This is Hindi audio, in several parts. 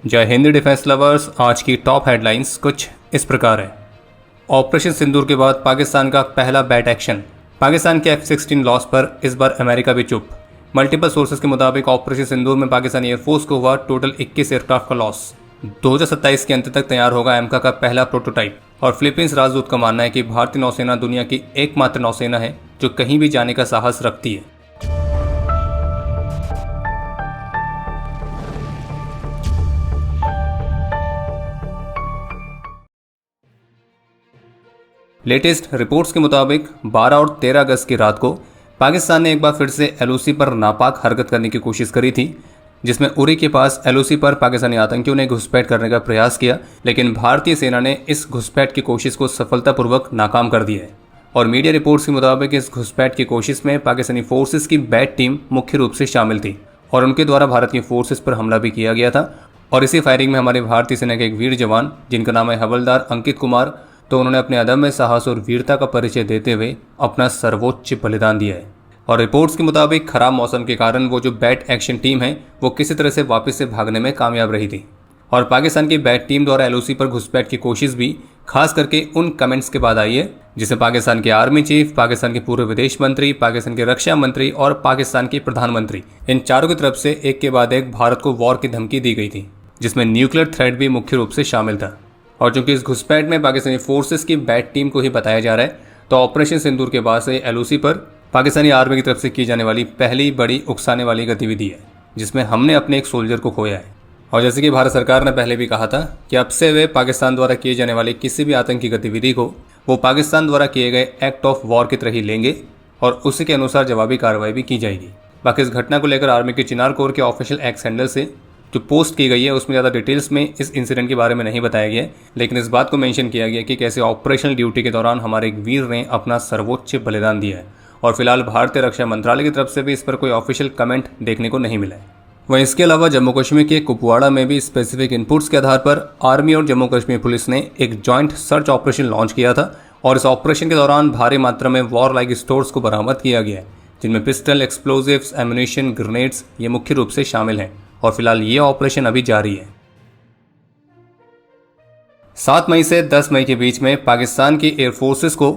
जय हिंद डिफेंस लवर्स। आज की टॉप हेडलाइंस कुछ इस प्रकार है। ऑपरेशन सिंदूर के बाद पाकिस्तान का पहला बैट एक्शन। पाकिस्तान के F-16 लॉस पर इस बार अमेरिका भी चुप। मल्टीपल सोर्सेज के मुताबिक ऑपरेशन सिंदूर में पाकिस्तानी एयरफोर्स को हुआ टोटल 21 एयरक्राफ्ट का लॉस। 2027 के अंत तक तैयार होगा एमका का पहला प्रोटोटाइप। और फिलीपींस राजदूत का मानना है कि भारतीय नौसेना दुनिया की एकमात्र नौसेना है जो कहीं भी जाने का साहस रखती है। लेटेस्ट रिपोर्ट्स के मुताबिक 12 और 13 अगस्त की रात को पाकिस्तान ने एक बार फिर से LOC पर नापाक हरकत करने की कोशिश करी थी, जिसमें उरी के पास LOC पर पाकिस्तानी आतंकियों ने घुसपैठ करने का प्रयास किया, लेकिन भारतीय सेना ने इस घुसपैठ की कोशिश को सफलतापूर्वक नाकाम कर दिया है। और मीडिया रिपोर्ट्स के मुताबिक इस घुसपैठ की कोशिश में पाकिस्तानी फोर्सेस की बैट टीम मुख्य रूप से शामिल थी और उनके द्वारा भारतीय फोर्सेस पर हमला भी किया गया था। और इसी फायरिंग में हमारे भारतीय सेना के एक वीर जवान जिनका नाम है हवलदार अंकित कुमार, तो उन्होंने अपने अदम्य साहस और वीरता का परिचय देते हुए अपना सर्वोच्च बलिदान दिया है। और रिपोर्ट्स के मुताबिक खराब मौसम के कारण वो जो बैट एक्शन टीम है वो किसी तरह से वापस से भागने में कामयाब रही थी। और पाकिस्तान की बैट टीम द्वारा LOC पर घुसपैठ की कोशिश भी खास करके उन कमेंट्स के बाद आई है जिसे पाकिस्तान के आर्मी चीफ, पाकिस्तान के पूर्व विदेश मंत्री, पाकिस्तान के रक्षा मंत्री और पाकिस्तान के प्रधानमंत्री, इन चारों की तरफ से एक के बाद एक भारत को वॉर की धमकी दी गई थी, जिसमें न्यूक्लियर थ्रेट भी मुख्य रूप से शामिल था। और चूंकि इस घुसपैठ में पाकिस्तानी फोर्सेस की बैट टीम को ही बताया जा रहा है, तो ऑपरेशन सिंदूर के बाद से LOC पर पाकिस्तानी आर्मी की तरफ से की जाने वाली पहली बड़ी उकसाने वाली गतिविधि है, जिसमें हमने अपने एक सोल्जर को खोया है। और जैसे कि भारत सरकार ने पहले भी कहा था कि अब से वे पाकिस्तान द्वारा किए जाने वाले किसी भी आतंकी गतिविधि को वो पाकिस्तान द्वारा किए गए एक्ट ऑफ वॉर की तरह ही लेंगे और उसी के अनुसार जवाबी कार्रवाई भी की जाएगी। बाकी इस घटना को लेकर आर्मी के चिनार कोर के ऑफिशियल एक्स हैंडल से जो पोस्ट की गई है उसमें ज़्यादा डिटेल्स में इस इंसिडेंट के बारे में नहीं बताया गया है, लेकिन इस बात को मेंशन किया गया कि कैसे ऑपरेशनल ड्यूटी के दौरान हमारे एक वीर ने अपना सर्वोच्च बलिदान दिया है। और फिलहाल भारतीय रक्षा मंत्रालय की तरफ से भी इस पर कोई ऑफिशियल कमेंट देखने को नहीं मिला है। वहीं इसके अलावा जम्मू कश्मीर के कुपवाड़ा में भी स्पेसिफिक इनपुट्स के आधार पर आर्मी और जम्मू कश्मीर पुलिस ने एक जॉइंट सर्च ऑपरेशन लॉन्च किया था। और इस ऑपरेशन के दौरान भारी मात्रा में वॉर लाइक स्टोर्स को बरामद किया गया है, जिनमें पिस्टल, एक्सप्लोजिव्स, एम्यूनिशन, ग्रेनेड्स ये मुख्य रूप से शामिल हैं। और फिलहाल ये ऑपरेशन अभी जारी है। 7 मई से 10 मई के बीच में पाकिस्तान की एयरफोर्सेस को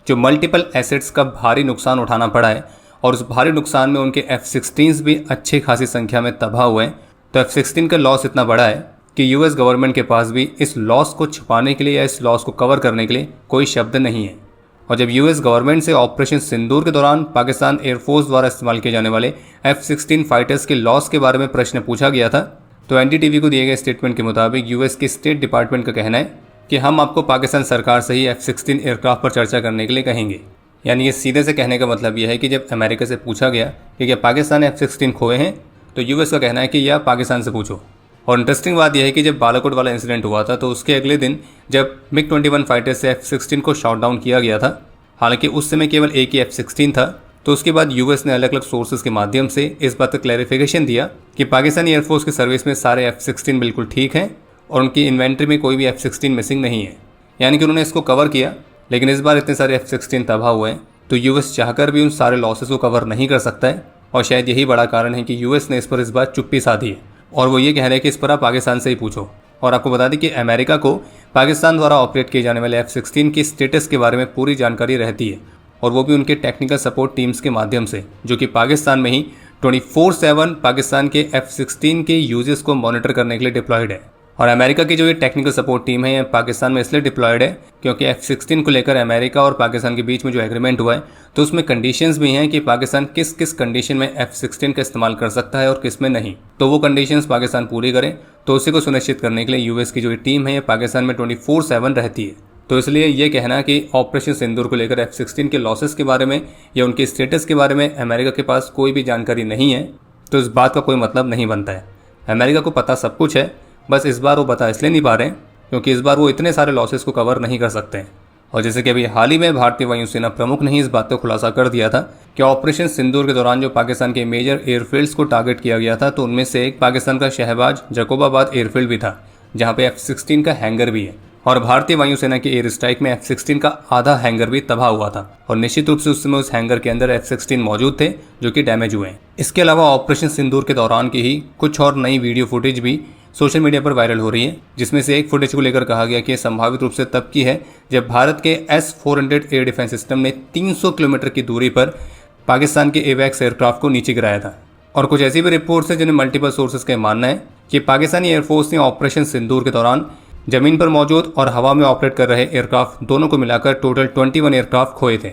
जो मल्टीपल एसेट्स का भारी नुकसान उठाना पड़ा है और उस भारी नुकसान में उनके F-16 भी अच्छी खासी संख्या में तबाह हुए हैं। तो F-16 का लॉस इतना बड़ा है कि US गवर्नमेंट के पास भी इस लॉस को छुपाने के लिए या इस लॉस को कवर करने के लिए कोई शब्द नहीं है। और जब US गवर्नमेंट से ऑपरेशन सिंदूर के दौरान पाकिस्तान एयरफोर्स द्वारा इस्तेमाल किए जाने वाले F-16 फाइटर्स के लॉस के बारे में प्रश्न पूछा गया था, तो NDTV को दिए गए स्टेटमेंट के मुताबिक US के स्टेट डिपार्टमेंट का कहना है कि हम आपको पाकिस्तान सरकार से ही F-16 एयरक्राफ्ट पर चर्चा करने के लिए कहेंगे। यानी ये सीधे से कहने का मतलब यह है कि जब अमेरिका से पूछा गया कि क्या पाकिस्तान ने F-16 खोए हैं, तो US का कहना है कि यह पाकिस्तान से पूछो। और इंटरेस्टिंग बात यह है कि जब बालाकोट वाला इंसिडेंट हुआ था तो उसके अगले दिन जब MiG-21 फाइटर से F-16 को शॉट डाउन किया गया था, हालांकि उस समय केवल एक ही F-16 था, तो उसके बाद US ने अलग अलग सोर्सेज के माध्यम से इस बात का क्लैरिफिकेशन दिया कि पाकिस्तानी एयरफोर्स की सर्विस में सारे F-16 बिल्कुल ठीक हैं और उनकी इन्वेंट्री में कोई भी F-16 मिसिंग नहीं है। यानी कि उन्होंने इसको कवर किया, लेकिन इस बार इतने सारे F-16 तबाह हुए हैं तो US चाहकर भी उन सारे लॉसेस को कवर नहीं कर सकता है। और शायद यही बड़ा कारण है कि US ने इस बार चुप्पी साधी है और वो ये कह रहे हैं कि इस पर आप पाकिस्तान से ही पूछो। और आपको बता दें कि अमेरिका को पाकिस्तान द्वारा ऑपरेट किए जाने वाले F-16 की स्टेटस के बारे में पूरी जानकारी रहती है, और वो भी उनके टेक्निकल सपोर्ट टीम्स के माध्यम से, जो कि पाकिस्तान में ही 24/7 पाकिस्तान के F-16 के यूजेस को मॉनिटर करने के लिए डिप्लॉयड है। और अमेरिका की जो ये टेक्निकल सपोर्ट टीम है ये पाकिस्तान में इसलिए डिप्लॉयड है क्योंकि F-16 को लेकर अमेरिका और पाकिस्तान के बीच में जो एग्रीमेंट हुआ है तो उसमें कंडीशंस भी हैं कि पाकिस्तान किस किस कंडीशन में F-16 का इस्तेमाल कर सकता है और किस में नहीं। तो वो कंडीशंस पाकिस्तान पूरी करे, तो उसी को सुनिश्चित करने के लिए US की जो टीम है ये पाकिस्तान में 24/7 रहती है। तो इसलिए ये कहना कि ऑपरेशन सिंदूर को लेकर F-16 के लॉसेस के बारे में या उनके स्टेटस के बारे में अमेरिका के पास कोई भी जानकारी नहीं है, तो इस बात का कोई मतलब नहीं बनता है। अमेरिका को पता सब कुछ है, बस इस बार वो बता इसलिए नहीं पा रहे हैं क्योंकि इस बार वो इतने सारे लॉसेस को कवर नहीं कर सकते हैं। और जैसे कि अभी हाल ही में भारतीय वायुसेना प्रमुख ने ही इस बात को खुलासा कर दिया था कि ऑपरेशन सिंदूर के दौरान जो पाकिस्तान के मेजर एयरफील्ड्स को टारगेट किया गया था, तो उनमें से एक पाकिस्तान का शहबाज जकोबाबाद एयरफील्ड भी था, जहाँ पे F-16 का हैंगर भी है। और भारतीय वायुसेना की एयर स्ट्राइक में F-16 का आधा हैंगर भी तबाह हुआ था और निश्चित रूप से उस समय उस हैंगर के अंदर F-16 मौजूद थे जो कि डैमेज हुए हैं। इसके अलावा ऑपरेशन सिंदूर के दौरान की ही कुछ और नई वीडियो फुटेज भी सोशल मीडिया पर वायरल हो रही है, जिसमें से एक फुटेज को लेकर कहा गया कि संभावित रूप से तब की है जब भारत के S-400 एयर डिफेंस सिस्टम ने 300 किलोमीटर की दूरी पर पाकिस्तान के एवैक्स एयरक्राफ्ट को नीचे गिराया था। और कुछ ऐसी भी रिपोर्ट्स हैं जिन्हें मल्टीपल सोर्सेज का मानना है कि पाकिस्तानी एयरफोर्स ने ऑपरेशन सिंदूर के दौरान जमीन पर मौजूद और हवा में ऑपरेट कर रहे एयरक्राफ्ट दोनों को मिलाकर टोटल 21 एयरक्राफ्ट खोए थे।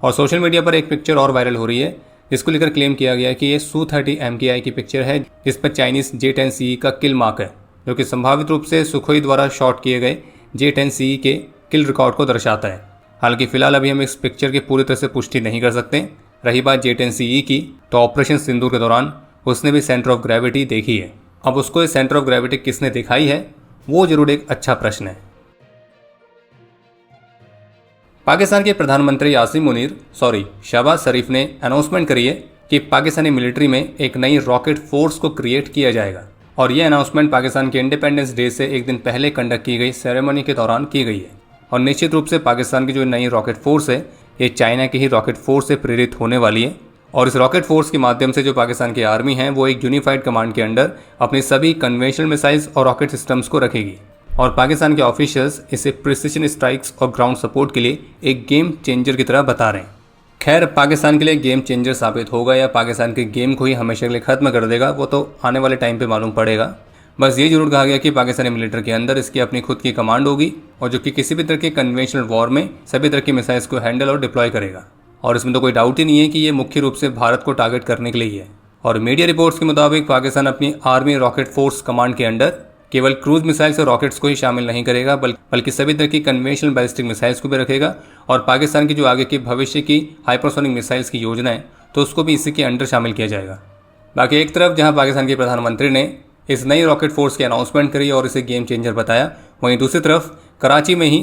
और सोशल मीडिया पर एक पिक्चर और वायरल हो रही है जिसको लेकर क्लेम किया गया कि ये Su-30 MKI की पिक्चर है जिस पर चाइनीज J-10CE का किल मार्क है, जो कि संभावित रूप से सुखोई द्वारा शॉट किए गए J-10CE के किल रिकॉर्ड को दर्शाता है। हालांकि फिलहाल अभी हम इस पिक्चर की पूरी तरह से पुष्टि नहीं कर सकते। रही बात J-10CE की, तो ऑपरेशन सिंदूर के दौरान उसने भी सेंटर ऑफ ग्रेविटी देखी है। अब उसको ये सेंटर ऑफ ग्रेविटी किसने दिखाई है वो जरूर एक अच्छा प्रश्न है। पाकिस्तान के प्रधानमंत्री शहबाज शरीफ ने अनाउंसमेंट करी है कि पाकिस्तानी मिलिट्री में एक नई रॉकेट फोर्स को क्रिएट किया जाएगा और यह अनाउंसमेंट पाकिस्तान के इंडिपेंडेंस डे से एक दिन पहले कंडक्ट की गई सेरेमनी के दौरान की गई है। और निश्चित रूप से पाकिस्तान की जो नई रॉकेट फोर्स है ये चाइना की ही रॉकेट फोर्स से प्रेरित होने वाली है और इस रॉकेट फोर्स के माध्यम से जो पाकिस्तान की आर्मी है वो एक यूनिफाइड कमांड के अंडर अपनी सभी कन्वेंशनल मिसाइल्स और रॉकेट सिस्टम्स को रखेगी। और पाकिस्तान के ऑफिशियल्स इसे प्रिसिशन स्ट्राइक्स और ग्राउंड सपोर्ट के लिए एक गेम चेंजर की तरह बता रहे हैं। खैर, पाकिस्तान के लिए गेम चेंजर साबित होगा या पाकिस्तान के गेम को ही हमेशा के लिए खत्म कर देगा वो तो आने वाले टाइम पे मालूम पड़ेगा। बस ये जरूर कहा गया कि पाकिस्तानी मिलिट्री के अंदर इसकी अपनी खुद की कमांड होगी और जो कि किसी भी तरह के कन्वेंशनल वॉर में सभी तरह की मिसाइल्स को हैंडल और डिप्लॉय करेगा। और इसमें तो कोई डाउट ही नहीं है कि ये मुख्य रूप से भारत को टारगेट करने के लिए ही है। और मीडिया रिपोर्ट्स के मुताबिक पाकिस्तान अपनी आर्मी रॉकेट फोर्स कमांड के अंडर केवल क्रूज मिसाइल्स और रॉकेट्स को ही शामिल नहीं करेगा बल्कि सभी तरह की कन्वेंशनल बैलिस्टिक मिसाइल्स को भी रखेगा। और पाकिस्तान की जो आगे की भविष्य की हाइपरसोनिक मिसाइल्स की योजना है तो उसको भी इसी के अंडर शामिल किया जाएगा। बाकी एक तरफ जहां पाकिस्तान के प्रधानमंत्री ने इस नई रॉकेट फोर्स की अनाउंसमेंट करी और इसे गेम चेंजर बताया, वहीं दूसरी तरफ कराची में ही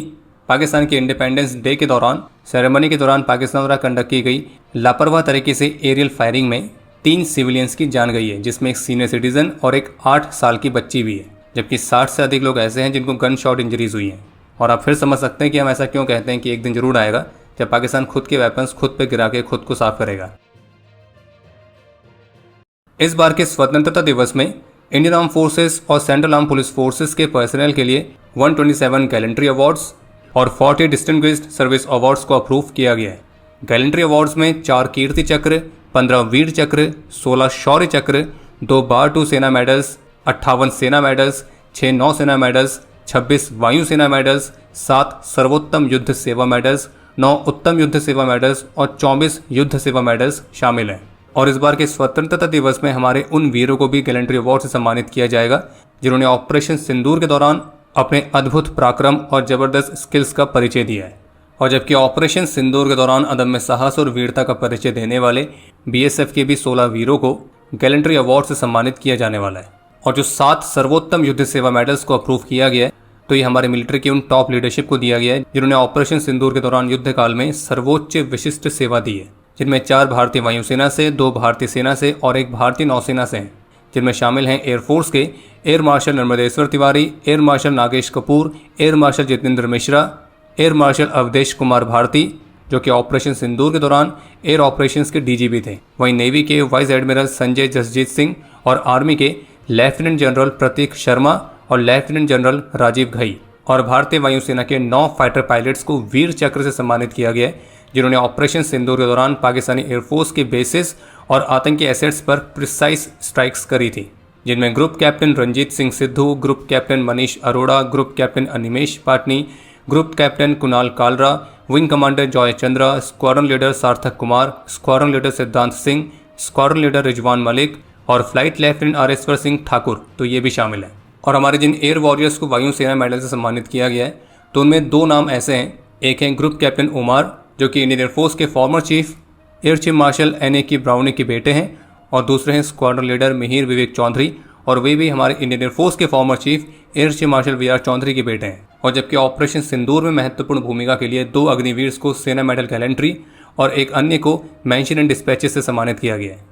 पाकिस्तान के इंडिपेंडेंस डे के दौरान सेरेमनी के दौरान पाकिस्तान द्वारा कंडक्ट की गई लापरवाह तरीके से एरियल फायरिंग में 3 सिविलियंस की जान गई है, जिसमें एक सीनियर सिटीजन और एक 8 साल की बच्ची भी है, जबकि 60 से अधिक लोग ऐसे हैं जिनको गन शॉट इंजरीज हुई हैं। और आप फिर समझ सकते हैं कि हम ऐसा क्यों कहते हैं कि एक दिन जरूर आएगा जब पाकिस्तान खुद के वेपन्स खुद पे गिरा के खुद को साफ करेगा। इस बार के स्वतंत्रता दिवस में इंडियन आर्म फोर्सेस और सेंट्रल आर्म पुलिस फोर्सेस के पर्सनल के लिए 127 गैलेंट्री अवार्ड्स और 40 डिस्टिंग्विश्ड सर्विस अवार्ड्स को अप्रूव किया गया है। गैलेंट्री अवार्ड्स में 4 कीर्ति चक्र, 15 वीर चक्र, 16 शौर्य चक्र, 2 बार-2 सेना मेडल्स, 58 सेना मेडल्स, 6 नौसेना मेडल्स, 26 वायुसेना मेडल्स, 7 सर्वोत्तम युद्ध सेवा मेडल्स, 9 उत्तम युद्ध सेवा मेडल्स और 24 युद्ध सेवा मेडल्स शामिल हैं। और इस बार के स्वतंत्रता दिवस में हमारे उन वीरों को भी गैलेंट्री अवार्ड से सम्मानित किया जाएगा जिन्होंने ऑपरेशन सिंदूर के दौरान अपने अद्भुत पराक्रम और जबरदस्त स्किल्स का परिचय दिया है। और जबकि ऑपरेशन सिंदूर के दौरान अदम्य साहस और वीरता का परिचय देने वाले BSF के भी 16 वीरों को गैलेंट्री अवार्ड से सम्मानित किया जाने वाला है। और जो 7 सर्वोत्तम युद्ध सेवा मेडल्स को अप्रूव किया गया है तो ये हमारे मिलिट्री की उन टॉप लीडरशिप को दिया गया है जिन्होंने ऑपरेशन सिंदूर के दौरान युद्ध काल में सर्वोच्च विशिष्ट सेवा दी है, जिनमें 4 भारतीय वायुसेना से, 2 भारतीय सेना से और 1 भारतीय नौसेना से हैं, जिनमें शामिल हैं एयरफोर्स के air marshal Narmadeshwar Tiwari, air marshal Nagesh Kapoor, air marshal Jitendra Mishra, air marshal Awadhesh Kumar Bharti जो कि ऑपरेशन सिंदूर के दौरान एयर ऑपरेशंस के DGP थे। वहीं नेवी के वाइस एडमिरल संजय जसजीत सिंह और आर्मी के लेफ्टिनेंट जनरल प्रतीक शर्मा और लेफ्टिनेंट जनरल राजीव घई और भारतीय वायुसेना के 9 फाइटर पायलट्स को वीर चक्र से सम्मानित किया गया है जिन्होंने ऑपरेशन सिंदूर के दौरान पाकिस्तानी एयरफोर्स के बेसिस और आतंकी एसेट्स पर प्रिसाइज स्ट्राइक्स करी थी, जिनमें group captain Ranjit Singh Sidhu, group captain Manish Arora, group captain Animesh Patni, group captain Kunal Kalra, wing commander Joy Chandra, squadron leader Sarthak Kumar, squadron leader Siddhant Singh, squadron leader Rizwan Malik और फ्लाइट लेफ्टिनेंट आरेश्वर सिंह ठाकुर तो ये भी शामिल हैं। और हमारे जिन एयर वॉरियर्स को वायुसेना मेडल से सम्मानित किया गया है तो उनमें 2 नाम ऐसे हैं। एक हैं ग्रुप कैप्टन उमार जो कि इंडियन एयरफोर्स के former chief air chief marshal NAK Browne के बेटे हैं, और दूसरे हैं स्क्वाड्रन लीडर मिहिर विवेक चौधरी और वे भी हमारे इंडियन एयरफोर्स के former chief air chief marshal VR Chaudhary के बेटे हैं। और जबकि ऑपरेशन सिंदूर में महत्वपूर्ण भूमिका के लिए 2 अग्निवीर को सेना मेडल गैलेंट्री और एक अन्य को मेंशन एंड डिस्पैचेस से सम्मानित किया गया है।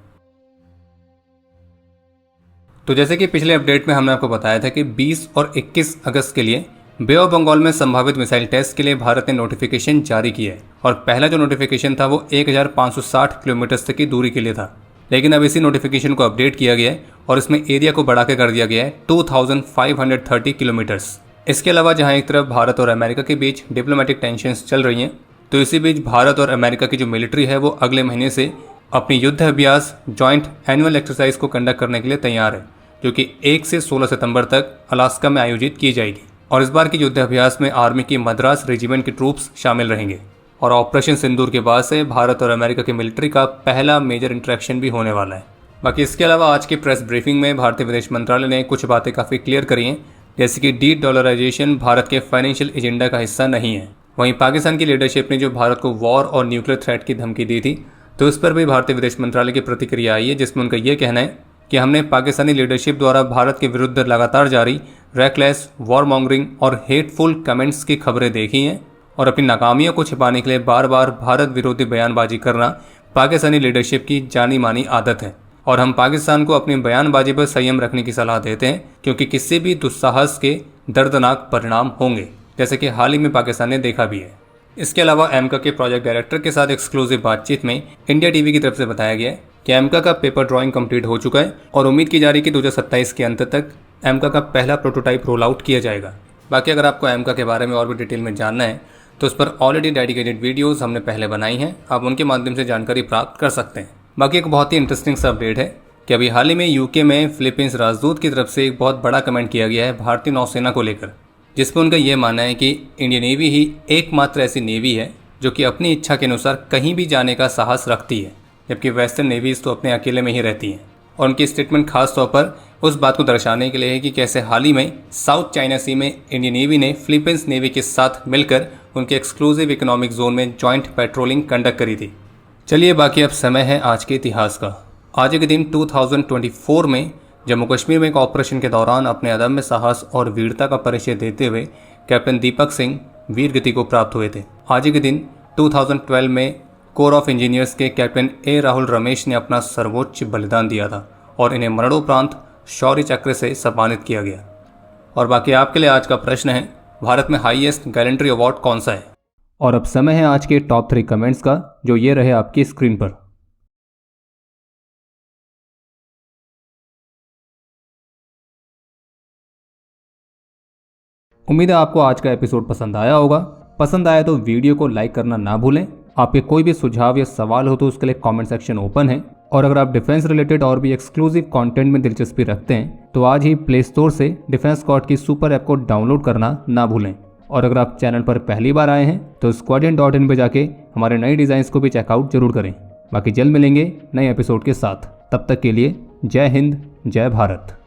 तो जैसे कि पिछले अपडेट में हमने आपको बताया था कि 20 और 21 अगस्त के लिए बे ऑफ बंगाल में संभावित मिसाइल टेस्ट के लिए भारत ने नोटिफिकेशन जारी किया है और पहला जो नोटिफिकेशन था वो 1560 किलोमीटर तक की दूरी के लिए था। लेकिन अब इसी नोटिफिकेशन को अपडेट किया गया है और इसमें एरिया को बढ़ा के कर दिया गया है 2530 किलोमीटर्स। इसके अलावा जहां एक तरफ भारत और अमेरिका के बीच डिप्लोमेटिक टेंशंस चल रही हैं, तो इसी बीच भारत और अमेरिका की जो मिलिट्री है वो अगले महीने से अपनी युद्ध अभ्यास जॉइंट एनुअल एक्सरसाइज को कंडक्ट करने के लिए तैयार है, जो कि 1 से 16 सितंबर तक अलास्का में आयोजित की जाएगी। और इस बार की युद्ध अभ्यास में आर्मी की मद्रास रेजिमेंट के ट्रूप्स शामिल रहेंगे और ऑपरेशन सिंदूर के बाद से भारत और अमेरिका की मिलिट्री का पहला मेजर इंटरेक्शन भी होने वाला है। बाकी इसके अलावा आज की प्रेस ब्रीफिंग में भारतीय विदेश मंत्रालय ने कुछ बातें काफ़ी क्लियर करी हैं, जैसे कि डी-डॉलराइजेशन भारत के फाइनेंशियल एजेंडा का हिस्सा नहीं है। वहीं पाकिस्तान की लीडरशिप ने जो भारत को वॉर और न्यूक्लियर थ्रेट की धमकी दी थी, तो इस पर भी भारतीय विदेश मंत्रालय की प्रतिक्रिया आई है, जिसमें उनका यह कहना है कि हमने पाकिस्तानी लीडरशिप द्वारा भारत के विरुद्ध लगातार जारी रैकलेस, वॉर मॉन्गरिंग और हेटफुल कमेंट्स की खबरें देखी हैं और अपनी नाकामियों को छिपाने के लिए बार बार भारत विरोधी बयानबाजी करना पाकिस्तानी लीडरशिप की जानी मानी आदत है और हम पाकिस्तान को अपनी बयानबाजी पर संयम रखने की सलाह देते हैं, क्योंकि किसी भी दुस्साहस के दर्दनाक परिणाम होंगे, जैसे कि हाल ही में पाकिस्तान ने देखा भी है। इसके अलावा एमका के प्रोजेक्ट डायरेक्टर के साथ एक्सक्लूसिव बातचीत में इंडिया टीवी की तरफ से बताया गया है कि एमका का पेपर ड्राइंग कंप्लीट हो चुका है और उम्मीद की जा रही है कि 2027 के अंत तक एमका का पहला प्रोटोटाइप रोल आउट किया जाएगा। बाकी अगर आपको एमका के बारे में और भी डिटेल में जानना है तो उस पर ऑलरेडी डेडिकेटेड वीडियोस हमने पहले बनाई हैं, आप उनके माध्यम से जानकारी प्राप्त कर सकते हैं। बाकी एक बहुत ही इंटरेस्टिंग सा अपडेट है कि अभी हाल ही में यूके में फिलीपींस राजदूत की तरफ से एक बहुत बड़ा कमेंट किया गया है भारतीय नौसेना को लेकर, जिसमें उनका यह मानना है कि इंडियन नेवी ही एकमात्र ऐसी नेवी है जो कि अपनी इच्छा के अनुसार कहीं भी जाने का साहस रखती है, जबकि वेस्टर्न नेवीज तो अपने अकेले में ही रहती हैं। और उनकी स्टेटमेंट खास तौर पर उस बात को दर्शाने के लिए है कि कैसे हाल ही में साउथ चाइना सी में इंडियन नेवी ने फिलीपींस नेवी के साथ मिलकर उनके एक्सक्लूसिव इकोनॉमिक जोन में जॉइंट पेट्रोलिंग कंडक्ट करी थी। चलिए बाकी अब समय है आज के इतिहास का। आज के दिन 2024 में जम्मू कश्मीर में एक ऑपरेशन के दौरान अपने अदम्य साहस और वीरता का परिचय देते हुए कैप्टन दीपक सिंह वीर गति को प्राप्त हुए थे। आज के दिन 2012 में कोर ऑफ इंजीनियर्स के कैप्टन ए राहुल रमेश ने अपना सर्वोच्च बलिदान दिया था और इन्हें मरणोपरांत शौर्य चक्र से सम्मानित किया गया। और बाकी आपके लिए आज का प्रश्न है, भारत में हाईएस्ट गैलेंट्री अवार्ड कौन सा है? और अब समय है आज के टॉप 3 कमेंट्स का, जो ये रहे आपकी स्क्रीन पर। उम्मीद है आपको आज का एपिसोड पसंद आया होगा। पसंद आया तो वीडियो को लाइक करना ना भूलें। आपके कोई भी सुझाव या सवाल हो तो उसके लिए कमेंट सेक्शन ओपन है। और अगर आप डिफेंस रिलेटेड और भी एक्सक्लूसिव कंटेंट में दिलचस्पी रखते हैं तो आज ही प्ले स्टोर से डिफेंस स्क्वाड की सुपर ऐप को डाउनलोड करना ना भूलें। और अगर आप चैनल पर पहली बार आए हैं तो squadron.in पे जाके हमारे नए डिज़ाइंस को भी चेकआउट जरूर करें। बाकी जल्द मिलेंगे नए एपिसोड के साथ। तब तक के लिए जय हिंद, जय भारत।